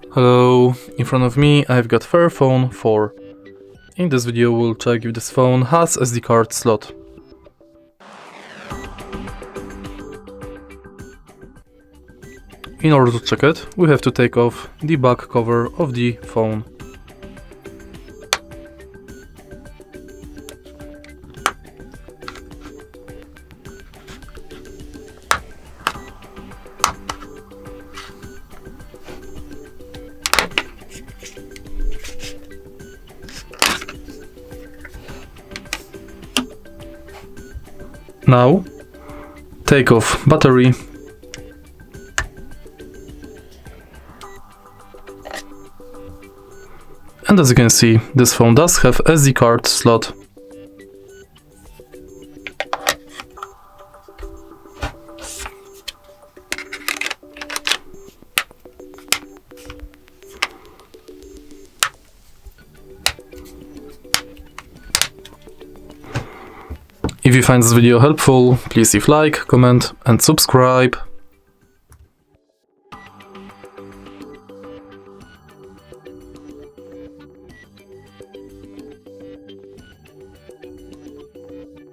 Hello, in front of me I've got FAIRPHONE 4. In this video we'll check if this phone has SD card slot. In order to check it, we have to take off the back cover of the phone. Now, take off battery and as you can see, this phone does have SD card slot. If you find this video helpful, please leave like, comment and subscribe.